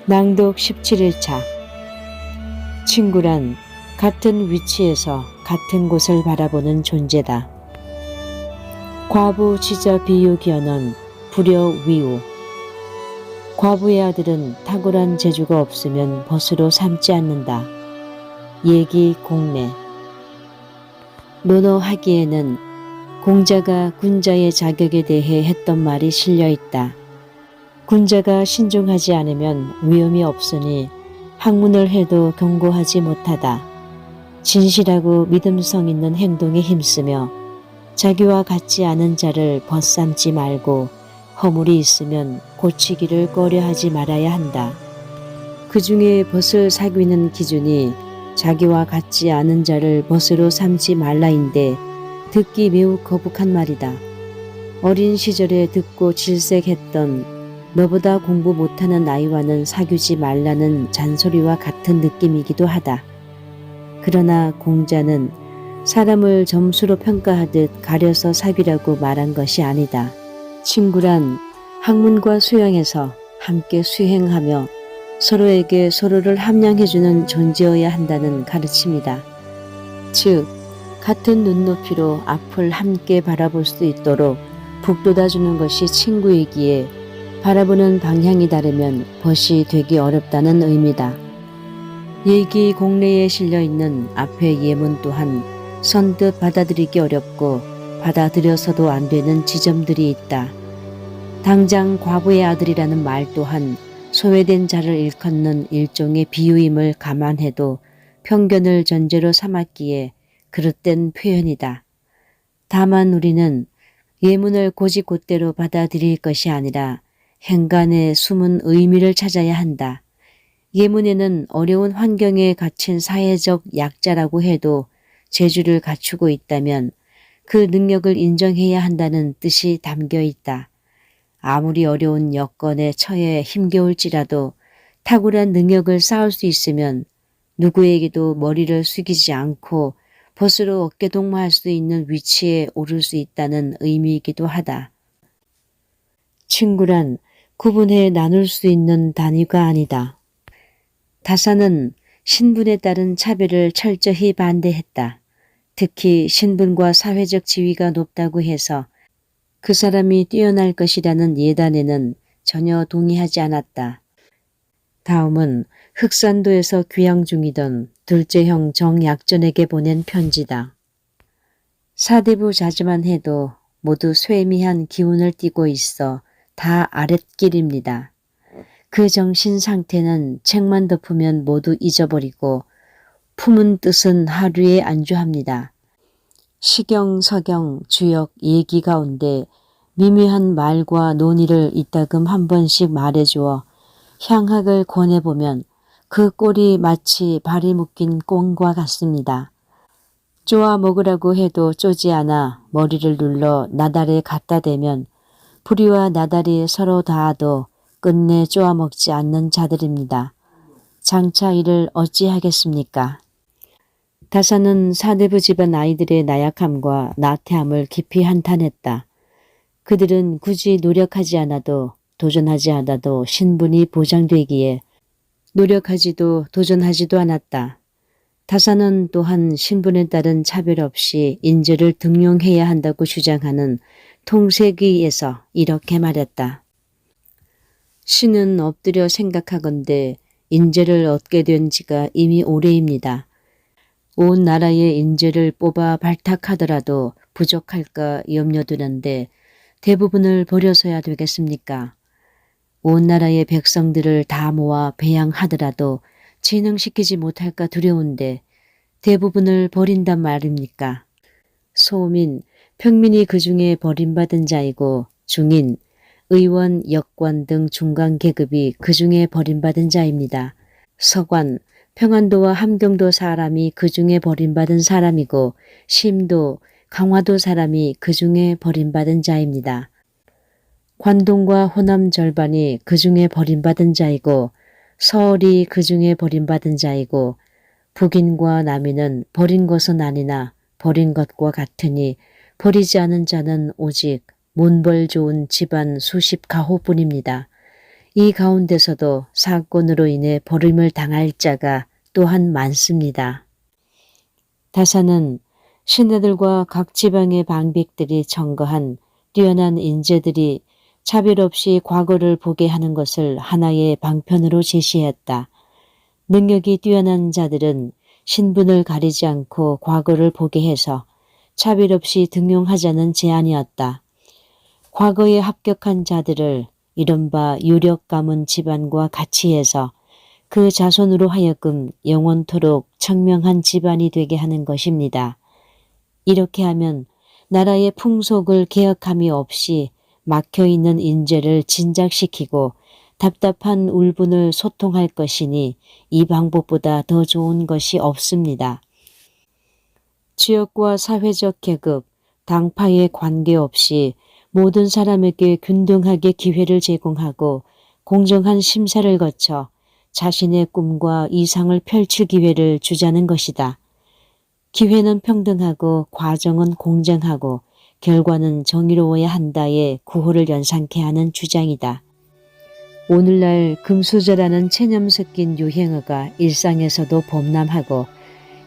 낭독 17일차. 친구란 같은 위치에서 같은 곳을 바라보는 존재다. 과부 지자 비유기언은 불여 위우. 과부의 아들은 탁월한 재주가 없으면 벗으로 삼지 않는다. 예기 공례. 논어하기에는 공자가 군자의 자격에 대해 했던 말이 실려 있다. 군자가 신중하지 않으면 위험이 없으니 학문을 해도 경고하지 못하다. 진실하고 믿음성 있는 행동에 힘쓰며 자기와 같지 않은 자를 벗삼지 말고 허물이 있으면 고치기를 꺼려하지 말아야 한다. 그 중에 벗을 사귀는 기준이 자기와 같지 않은 자를 벗으로 삼지 말라인데 듣기 매우 거북한 말이다. 어린 시절에 듣고 질색했던 너보다 공부 못하는 아이와는 사귀지 말라는 잔소리와 같은 느낌이기도 하다. 그러나 공자는 사람을 점수로 평가하듯 가려서 사귀라고 말한 것이 아니다. 친구란 학문과 수양에서 함께 수행하며 서로에게 서로를 함량해주는 존재여야 한다는 가르침이다. 즉, 같은 눈높이로 앞을 함께 바라볼 수 있도록 북돋아주는 것이 친구이기에 바라보는 방향이 다르면 벗이 되기 어렵다는 의미다. 예기 공례에 실려있는 앞의 예문 또한 선뜻 받아들이기 어렵고 받아들여서도 안 되는 지점들이 있다. 당장 과부의 아들이라는 말 또한 소외된 자를 일컫는 일종의 비유임을 감안해도 편견을 전제로 삼았기에 그릇된 표현이다. 다만 우리는 예문을 곧이곧대로 받아들일 것이 아니라 행간의 숨은 의미를 찾아야 한다. 예문에는 어려운 환경에 갇힌 사회적 약자라고 해도 재주를 갖추고 있다면 그 능력을 인정해야 한다는 뜻이 담겨 있다. 아무리 어려운 여건에 처해 힘겨울지라도 탁월한 능력을 쌓을 수 있으면 누구에게도 머리를 숙이지 않고 벗으로 어깨동무할 수 있는 위치에 오를 수 있다는 의미이기도 하다. 친구란 구분해 나눌 수 있는 단위가 아니다. 다사는 신분에 따른 차별을 철저히 반대했다. 특히 신분과 사회적 지위가 높다고 해서 그 사람이 뛰어날 것이라는 예단에는 전혀 동의하지 않았다. 다음은 흑산도에서 귀양 중이던 둘째 형 정약전에게 보낸 편지다. 사대부 자주만 해도 모두 쇠미한 기운을 띠고 있어 다 아랫길입니다. 그 정신 상태는 책만 덮으면 모두 잊어버리고 품은 뜻은 하루에 안주합니다. 시경, 서경, 주역, 얘기 가운데 미묘한 말과 논의를 이따금 한 번씩 말해주어 향학을 권해보면 그 꼴이 마치 발이 묶인 꽁과 같습니다. 쪼아 먹으라고 해도 쪼지 않아 머리를 눌러 나달에 갖다 대면 부리와 나달이 서로 닿아도 끝내 쪼아 먹지 않는 자들입니다. 장차 이를 어찌하겠습니까? 다사는 사대부 집안 아이들의 나약함과 나태함을 깊이 한탄했다. 그들은 굳이 노력하지 않아도 도전하지 않아도 신분이 보장되기에 노력하지도 도전하지도 않았다. 다사는 또한 신분에 따른 차별 없이 인재를 등용해야 한다고 주장하는 통세기에서 이렇게 말했다. 신은 엎드려 생각하건대 인재를 얻게 된 지가 이미 오래입니다. 온 나라의 인재를 뽑아 발탁하더라도 부족할까 염려되는데 대부분을 버려서야 되겠습니까? 온 나라의 백성들을 다 모아 배양하더라도 진흥시키지 못할까 두려운데 대부분을 버린단 말입니까? 소민, 평민이 그 중에 버림받은 자이고 중인, 의원, 역관 등 중간 계급이 그 중에 버림받은 자입니다. 서관, 평안도와 함경도 사람이 그 중에 버림받은 사람이고 심도, 강화도 사람이 그 중에 버림받은 자입니다. 관동과 호남 절반이 그 중에 버림받은 자이고 서울이 그 중에 버림받은 자이고 북인과 남인은 버린 것은 아니나 버린 것과 같으니 버리지 않은 자는 오직 문벌 좋은 집안 수십 가호뿐입니다. 이 가운데서도 사건으로 인해 버림을 당할 자가 또한 많습니다. 다사는 신하들과 각 지방의 방백들이 청거한 뛰어난 인재들이 차별 없이 과거를 보게 하는 것을 하나의 방편으로 제시했다. 능력이 뛰어난 자들은 신분을 가리지 않고 과거를 보게 해서 차별 없이 등용하자는 제안이었다. 과거에 합격한 자들을 이른바 유력 가문 집안과 같이 해서 그 자손으로 하여금 영원토록 청명한 집안이 되게 하는 것입니다. 이렇게 하면 나라의 풍속을 개혁함이 없이 막혀있는 인재를 진작시키고 답답한 울분을 소통할 것이니 이 방법보다 더 좋은 것이 없습니다. 지역과 사회적 계급, 당파에 관계없이 모든 사람에게 균등하게 기회를 제공하고 공정한 심사를 거쳐 자신의 꿈과 이상을 펼칠 기회를 주자는 것이다. 기회는 평등하고 과정은 공정하고 결과는 정의로워야 한다의 구호를 연상케 하는 주장이다. 오늘날 금수저라는 체념 섞인 유행어가 일상에서도 범람하고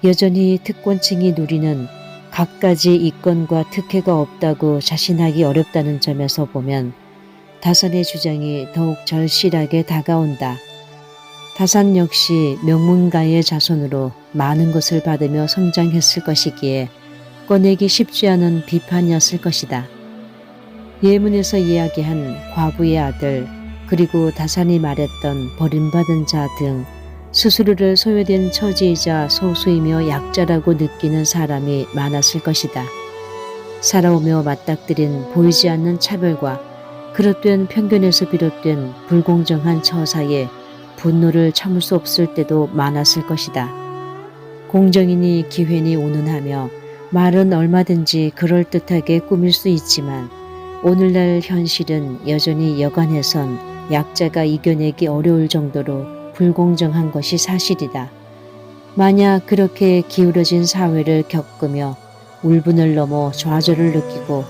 여전히 특권층이 누리는 갖가지 이권과 특혜가 없다고 자신하기 어렵다는 점에서 보면 다산의 주장이 더욱 절실하게 다가온다. 다산 역시 명문가의 자손으로 많은 것을 받으며 성장했을 것이기에 꺼내기 쉽지 않은 비판이었을 것이다. 예문에서 이야기한 과부의 아들 그리고 다산이 말했던 버림받은 자 등 스스로를 소외된 처지이자 소수이며 약자라고 느끼는 사람이 많았을 것이다. 살아오며 맞닥뜨린 보이지 않는 차별과 그릇된 편견에서 비롯된 불공정한 처사에 분노를 참을 수 없을 때도 많았을 것이다. 공정이니 기회니 운운하며 말은 얼마든지 그럴듯하게 꾸밀 수 있지만 오늘날 현실은 여전히 여간해선 약자가 이겨내기 어려울 정도로 불공정한 것이 사실이다. 만약 그렇게 기울어진 사회를 겪으며 울분을 넘어 좌절을 느끼고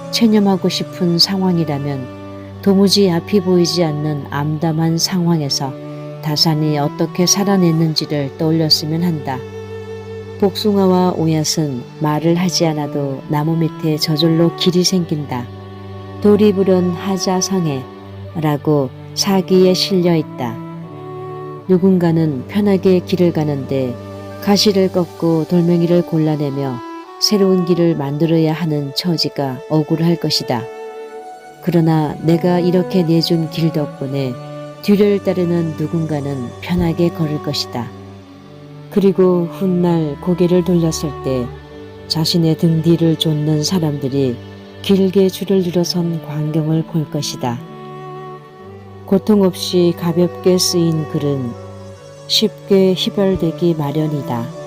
체념하고 싶은 상황이라면 도무지 앞이 보이지 않는 암담한 상황에서 다산이 어떻게 살아냈는지를 떠올렸으면 한다. 복숭아와 오얏은 말을 하지 않아도 나무 밑에 저절로 길이 생긴다. 돌이 부른 하자성에 라고 사기에 실려 있다. 누군가는 편하게 길을 가는데 가시를 꺾고 돌멩이를 골라내며 새로운 길을 만들어야 하는 처지가 억울할 것이다. 그러나 내가 이렇게 내준 길 덕분에 뒤를 따르는 누군가는 편하게 걸을 것이다. 그리고 훗날 고개를 돌렸을 때 자신의 등 뒤를 좇는 사람들이 길게 줄을 들어선 광경을 볼 것이다. 고통 없이 가볍게 쓰인 글은 쉽게 희발되기 마련이다.